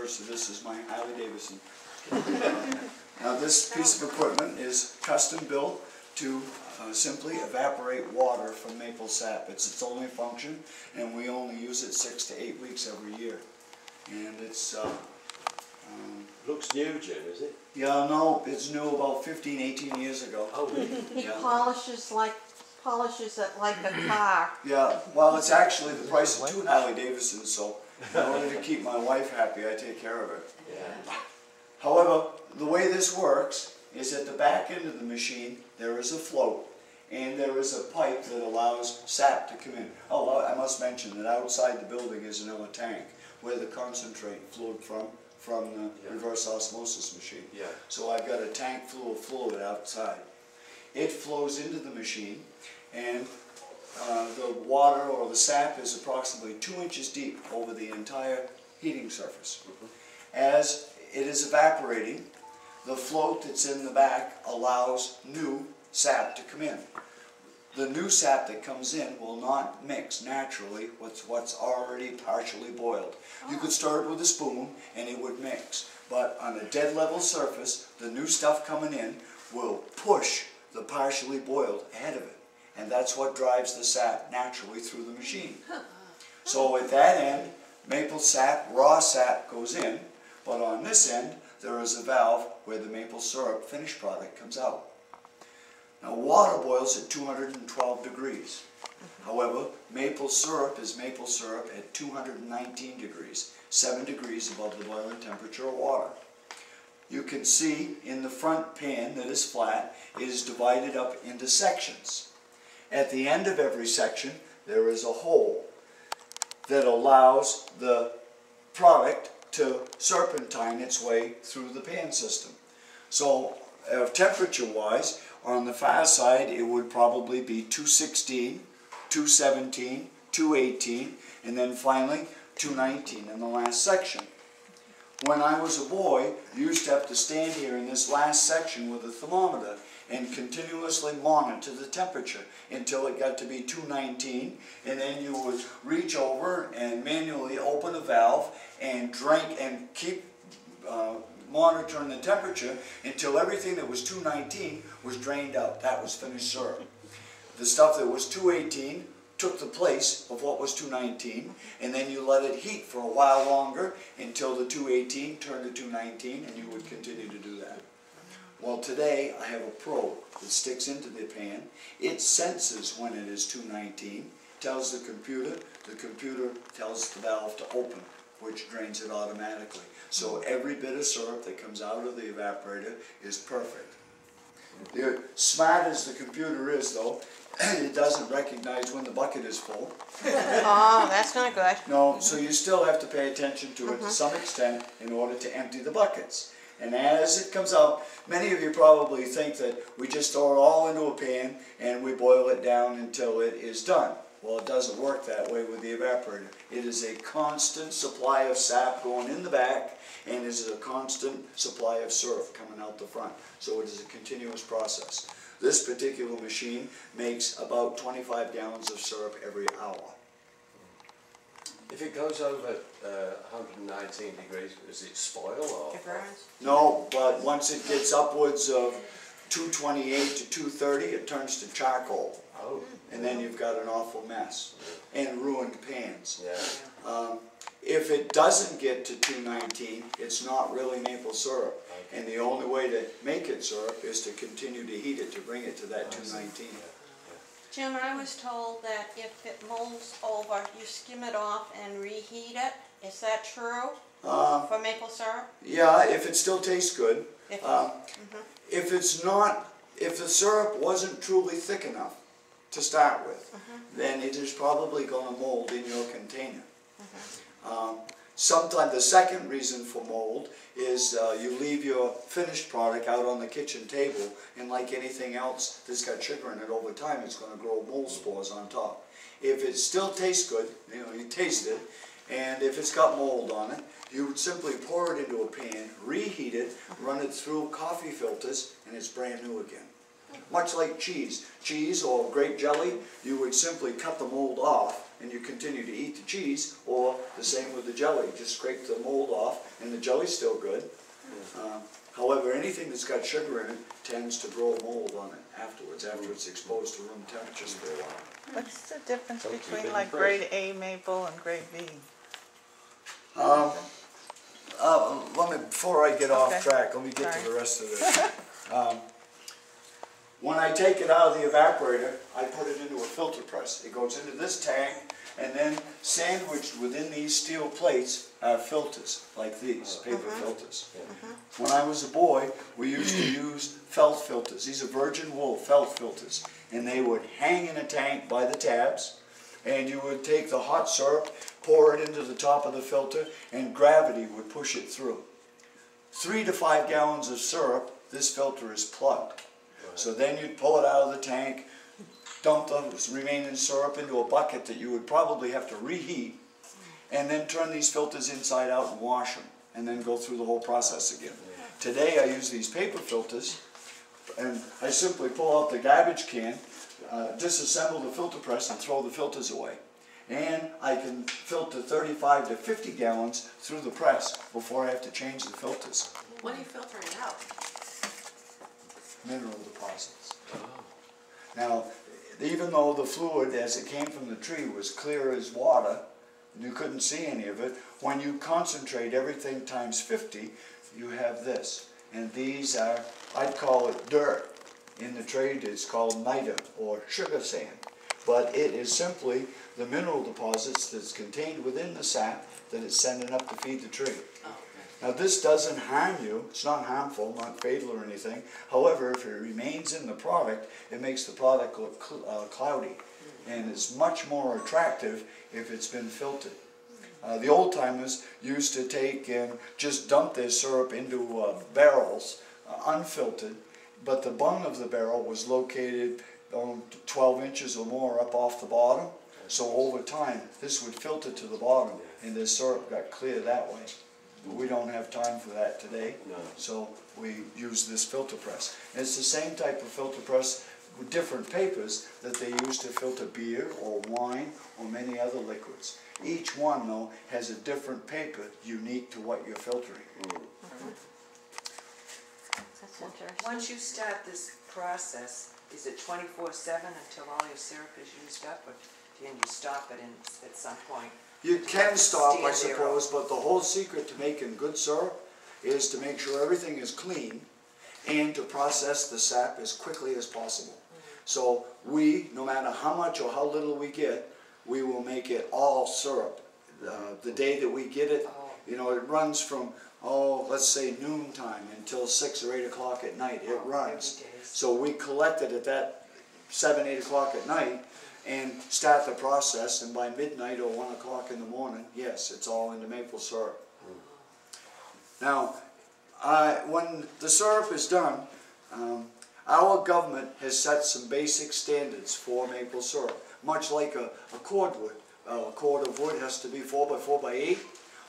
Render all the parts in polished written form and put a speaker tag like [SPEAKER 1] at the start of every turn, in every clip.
[SPEAKER 1] refers to this as my Harley Davidson. Now this piece of equipment is custom built to simply evaporate water from maple sap. It's its only function, and we only use it 6 to 8 weeks every year. And it's
[SPEAKER 2] looks new, Jim, is it?
[SPEAKER 1] yeah, no, it's new about 15, 18 years ago.
[SPEAKER 2] Oh, really?
[SPEAKER 3] He
[SPEAKER 1] Yeah.
[SPEAKER 3] polishes it like a car.
[SPEAKER 1] Yeah, well, it's actually the price of 2 Harley Davidsons, so in order to keep my wife happy, I take care of it.
[SPEAKER 2] Yeah.
[SPEAKER 1] However, the way this works is at the back end of the machine, there is a float, and there is a pipe that allows sap to come in. Oh, I must mention that outside the building is another tank where the concentrate flowed from the reverse osmosis machine.
[SPEAKER 2] Yeah.
[SPEAKER 1] So I've got a tank full of fluid outside. It flows into the machine, and the water or the sap is approximately 2 inches deep over the entire heating surface. As it is evaporating, the float that's in the back allows new sap to come in. The new sap that comes in will not mix naturally with what's already partially boiled. You could stir it with a spoon and it would mix, but on a dead level surface, the new stuff coming in will push the partially boiled ahead of it, and that's what drives the sap naturally through the machine. So at that end, maple sap, raw sap goes in, but on this end, there is a valve where the maple syrup finished product comes out. Now water boils at 212 degrees. However, maple syrup is maple syrup at 219 degrees, 7 degrees above the boiling temperature of water. You can see in the front pan that is flat, it is divided up into sections. At the end of every section, there is a hole that allows the product to serpentine its way through the pan system. So temperature-wise, on the far side it would probably be 216, 217, 218, and then finally 219 in the last section. When I was a boy, you used to have to stand here in this last section with a thermometer and continuously monitor the temperature until it got to be 219, and then you would reach over and manually open a valve and drink and keep monitoring the temperature until everything that was 219 was drained out. That was finished syrup. The stuff that was 218 took the place of what was 219, and then you let it heat for a while longer until the 218 turned to 219, and you would continue to do that. Well, today I have a probe that sticks into the pan. It senses when it is 219, tells the computer tells the valve to open, which drains it automatically. So every bit of syrup that comes out of the evaporator is perfect. Smart as the computer is, though, it doesn't recognize when the bucket is full.
[SPEAKER 3] Oh, that's not good.
[SPEAKER 1] No, so you still have to pay attention to it to some extent in order to empty the buckets. And as it comes out, many of you probably think that we just throw it all into a pan and we boil it down until it is done. Well, it doesn't work that way with the evaporator. It is a constant supply of sap going in the back, and it is a constant supply of syrup coming out the front. So it is a continuous process. This particular machine makes about 25 gallons of syrup every hour.
[SPEAKER 2] If it goes over 119 degrees, does it spoil? Or?
[SPEAKER 3] It burns?
[SPEAKER 1] No, but once it gets upwards of 228 to 230, it turns to charcoal.
[SPEAKER 2] Oh.
[SPEAKER 1] And then you've got an awful mess and ruined pans.
[SPEAKER 2] Yeah.
[SPEAKER 1] If it doesn't get to 219, it's not really maple syrup. Okay. And the only way to make it syrup is to continue to heat it to bring it to that 219.
[SPEAKER 3] Jim, I was told that if it molds over, you skim it off and reheat it. Is that true for maple syrup?
[SPEAKER 1] Yeah, if it still tastes good.
[SPEAKER 3] If
[SPEAKER 1] If the syrup wasn't truly thick enough to start with, then it is probably going to mold in your container. Sometimes the second reason for mold is you leave your finished product out on the kitchen table, and like anything else that's got sugar in it, over time it's going to grow mold spores on top. If it still tastes good, you taste it, and if it's got mold on it, you would simply pour it into a pan, reheat it, run it through coffee filters, and it's brand new again. Much like cheese. Cheese or grape jelly, you would simply cut the mold off, and you continue to eat the cheese, or the same with the jelly. Just scrape the mold off, and the jelly's still good. However, anything that's got sugar in it tends to grow mold on it afterwards, after it's exposed to room temperatures for a while.
[SPEAKER 4] What's the difference
[SPEAKER 2] Don't keep
[SPEAKER 4] between
[SPEAKER 2] it
[SPEAKER 4] like
[SPEAKER 2] fresh.
[SPEAKER 4] grade A maple and grade B?
[SPEAKER 1] Before I get off
[SPEAKER 4] Okay.
[SPEAKER 1] track, let me get to
[SPEAKER 4] Sorry.
[SPEAKER 1] the rest of this. When I take it out of the evaporator, I put it into a filter press. It goes into this tank, and then sandwiched within these steel plates are filters, like these, paper filters. When I was a boy, we used to use felt filters. These are virgin wool felt filters, and they would hang in a tank by the tabs, and you would take the hot syrup, pour it into the top of the filter, and gravity would push it through. 3 to 5 gallons of syrup, this filter is plugged. So then you'd pull it out of the tank, dump the remaining syrup into a bucket that you would probably have to reheat, and then turn these filters inside out and wash them, and then go through the whole process again. Today I use these paper filters, and I simply pull out the garbage can, disassemble the filter press, and throw the filters away. And I can filter 35 to 50 gallons through the press before I have to change the filters.
[SPEAKER 5] What are you filtering out?
[SPEAKER 1] Mineral deposits. Now, even though the fluid as it came from the tree was clear as water, and you couldn't see any of it, when you concentrate everything times 50, you have this. And these are, I'd call it dirt. In the trade it's called niter, or sugar sand. But it is simply the mineral deposits that's contained within the sap that it's sending up to feed the tree.
[SPEAKER 5] Oh,
[SPEAKER 1] Now this doesn't harm you, it's not harmful, not fatal or anything. However, if it remains in the product, it makes the product look cloudy. And it's much more attractive if it's been filtered. The old timers used to take and just dump their syrup into barrels, unfiltered, but the bung of the barrel was located 12 inches or more up off the bottom. So over time, this would filter to the bottom, and the syrup got clear that way. But we don't have time for that today, so we use this filter press. And it's the same type of filter press with different papers that they use to filter beer or wine or many other liquids. Each one, though, has a different paper unique to what you're filtering.
[SPEAKER 3] That's interesting.
[SPEAKER 5] Once you start this process, is it 24/7 until all your syrup is used up, or can you stop it at some point?
[SPEAKER 1] You can stop, I
[SPEAKER 5] Stand there.
[SPEAKER 1] suppose, but the whole secret to making good syrup is to make sure everything is clean and to process the sap as quickly as possible. So we, no matter how much or how little we get, we will make it all syrup. The day that we get it, you know, it runs from, let's say noontime until 6 or 8 o'clock at night. It runs.
[SPEAKER 5] every day.
[SPEAKER 1] So we collect it at that 7, 8 o'clock at night and start the process, and by midnight or 1 o'clock in the morning, yes, it's all into maple syrup. Now, when the syrup is done, our government has set some basic standards for maple syrup, much like a cordwood. A cord of wood has to be 4 by 4 by 8.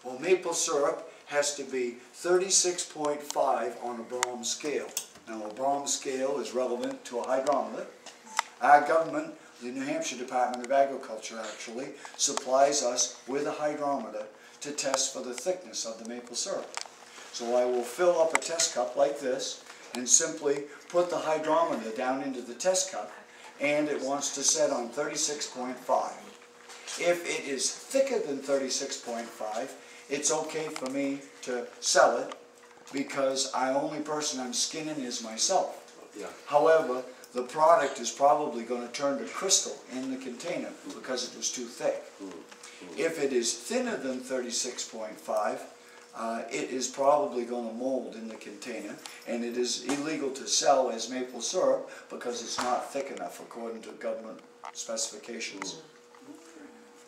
[SPEAKER 1] Well, maple syrup has to be 36.5 on a Brahms scale. Now, a Brahms scale is relevant to a hydrometer. Our government, the New Hampshire Department of Agriculture actually, supplies us with a hydrometer to test for the thickness of the maple syrup. So I will fill up a test cup like this and simply put the hydrometer down into the test cup, and it wants to set on 36.5. If it is thicker than 36.5, it's okay for me to sell it because the only person I'm skinning is myself. However, the product is probably going to turn to crystal in the container because it was too thick. If it is thinner than 36.5, it is probably going to mold in the container, and it is illegal to sell as maple syrup because it's not thick enough according to government specifications.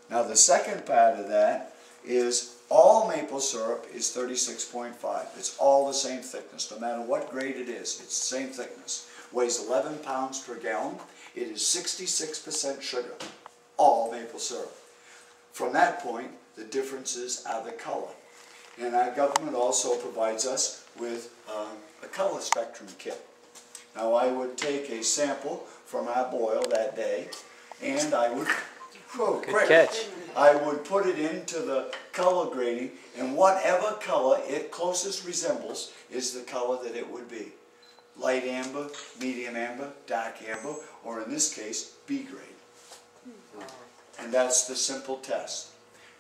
[SPEAKER 1] Now the second part of that is all maple syrup is 36.5. It's all the same thickness, no matter what grade it is. It's the same thickness. Weighs 11 pounds per gallon. It is 66% sugar, all maple syrup. From that point, the differences are the color. And our government also provides us with a color spectrum kit. Now I would take a sample from our boil that day, and I would Whoa,
[SPEAKER 6] Good
[SPEAKER 1] quick.
[SPEAKER 6] catch.
[SPEAKER 1] I would put it into the color grading, and whatever color it closest resembles is the color that it would be. Light amber, medium amber, dark amber, or in this case, B grade. And that's the simple test.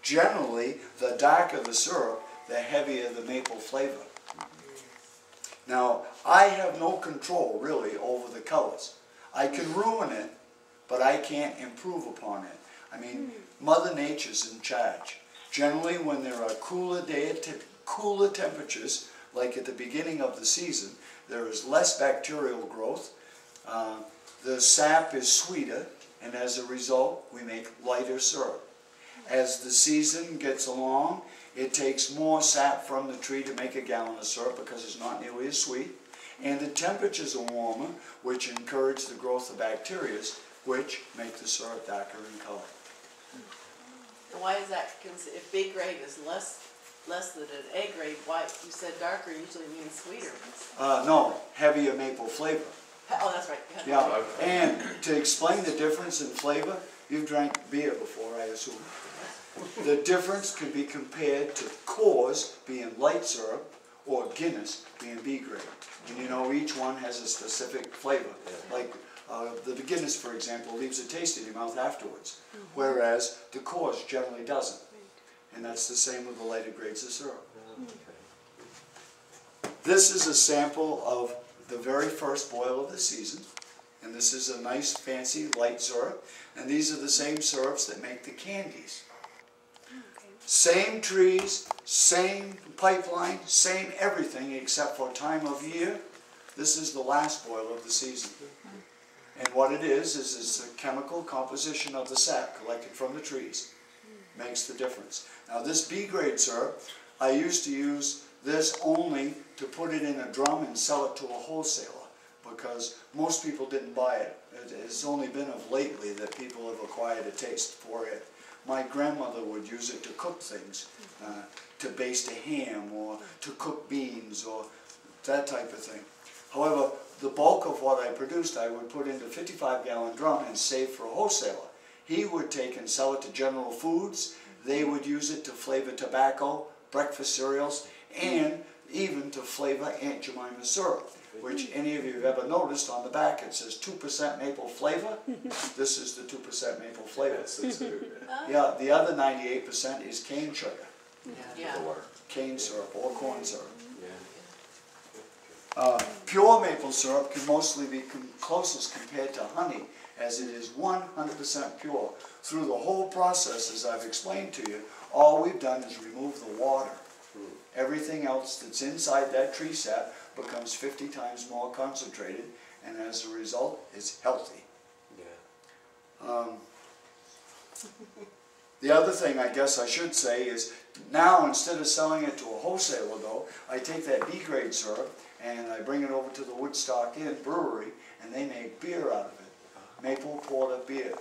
[SPEAKER 1] Generally, the darker the syrup, the heavier the maple flavor. Now, I have no control, really, over the colors. I can ruin it, but I can't improve upon it. I mean, Mother Nature's in charge. Generally, when there are cooler temperatures, like at the beginning of the season, there is less bacterial growth, the sap is sweeter, and as a result, we make lighter syrup. As the season gets along, it takes more sap from the tree to make a gallon of syrup because it's not nearly as sweet. And the temperatures are warmer, which encourage the growth of bacteria, which make the syrup darker in color.
[SPEAKER 7] And why is that? Because if B grade is less than an A grade, why, you said darker usually means sweeter.
[SPEAKER 1] No, heavier maple flavor.
[SPEAKER 7] Oh, that's right.
[SPEAKER 1] Yeah, and to explain the difference in flavor, you've drank beer before, I assume. The difference can be compared to Coors being light syrup or Guinness being B grade. And you know, each one has a specific flavor. Like the Guinness, for example, leaves a taste in your mouth afterwards, whereas the Coors generally doesn't. And that's the same with the lighter grades of syrup. This is a sample of the very first boil of the season. And this is a nice, fancy, light syrup. And these are the same syrups that make the candies. Same trees, same pipeline, same everything except for time of year. This is the last boil of the season. And what it is it's the chemical composition of the sap collected from the trees. Makes the difference. Now this B grade syrup, I used to use this only to put it in a drum and sell it to a wholesaler because most people didn't buy it. It's only been of lately that people have acquired a taste for it. My grandmother would use it to cook things, to baste a ham or to cook beans or that type of thing. However, the bulk of what I produced I would put into a 55-gallon drum and save for a wholesaler. He would take and sell it to General Foods. They would use it to flavor tobacco, breakfast cereals, and even to flavor Aunt Jemima syrup, which any of you have ever noticed on the back it says 2% maple flavor. This is the 2% maple flavor. Yeah, the other 98% is cane sugar,
[SPEAKER 7] Yeah.
[SPEAKER 1] cane syrup or corn syrup. Pure maple syrup can mostly be closest compared to honey, as it is 100% pure. Through the whole process, as I've explained to you, all we've done is remove the water. Everything else that's inside that tree sap becomes 50 times more concentrated, and as a result, it's healthy. The other thing I guess I should say is, now instead of selling it to a wholesaler though, I take that B grade syrup and I bring it over to the Woodstock Inn brewery, and they make beer out of it. Maple porter beer.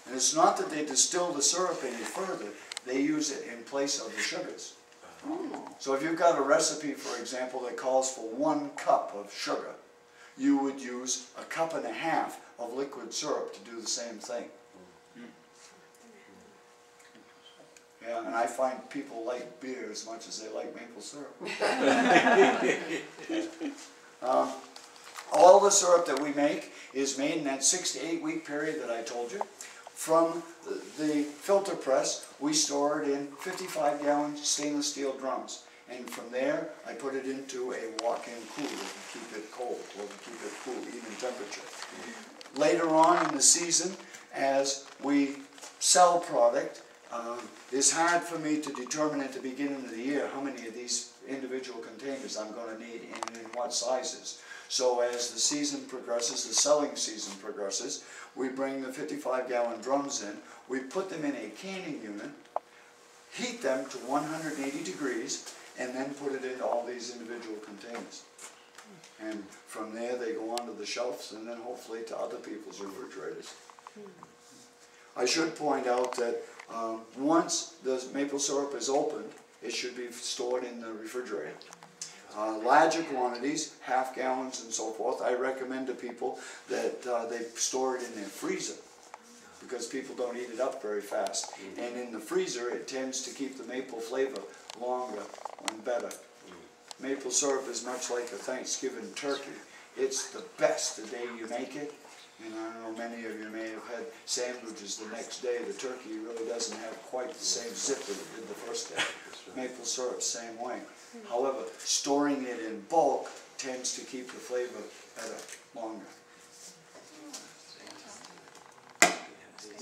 [SPEAKER 1] And it's not that they distill the syrup any further, they use it in place of the sugars. So if you've got a recipe, for example, that calls for 1 cup of sugar, you would use 1.5 cups of liquid syrup to do the same thing. Yeah, and I find people like beer as much as they like maple syrup. All the syrup that we make is made in that 6 to 8 week period that I told you. From the filter press, we store it in 55-gallon stainless steel drums. And from there, I put it into a walk-in cooler to keep it cold, or to keep it cool, even temperature. Later on in the season, as we sell product, it's hard for me to determine at the beginning of the year how many of these individual containers I'm going to need and in what sizes. So as the season progresses, the selling season progresses, we bring the 55-gallon drums in, we put them in a canning unit, heat them to 180 degrees, and then put it into all these individual containers. And from there they go onto the shelves and then hopefully to other people's refrigerators. I should point out that once the maple syrup is opened, it should be stored in the refrigerator. Larger quantities, half gallons and so forth, I recommend to people that they store it in their freezer. because people don't eat it up very fast. And in the freezer, it tends to keep the maple flavor longer and better. Maple syrup is much like a Thanksgiving turkey. It's the best the day you make it. And I know many of you may have had sandwiches the next day. The turkey really doesn't have quite the same zip as it did the first day. Maple syrup, same way. However, storing it in bulk tends to keep the flavor better, longer.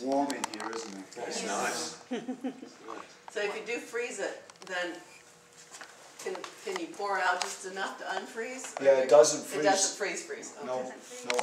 [SPEAKER 1] Warm in here, isn't it?
[SPEAKER 2] That's nice.
[SPEAKER 7] So if you do freeze it, then can you pour out just enough to unfreeze? Or
[SPEAKER 1] Yeah, it doesn't freeze.
[SPEAKER 7] It doesn't freeze, okay.
[SPEAKER 1] No, no.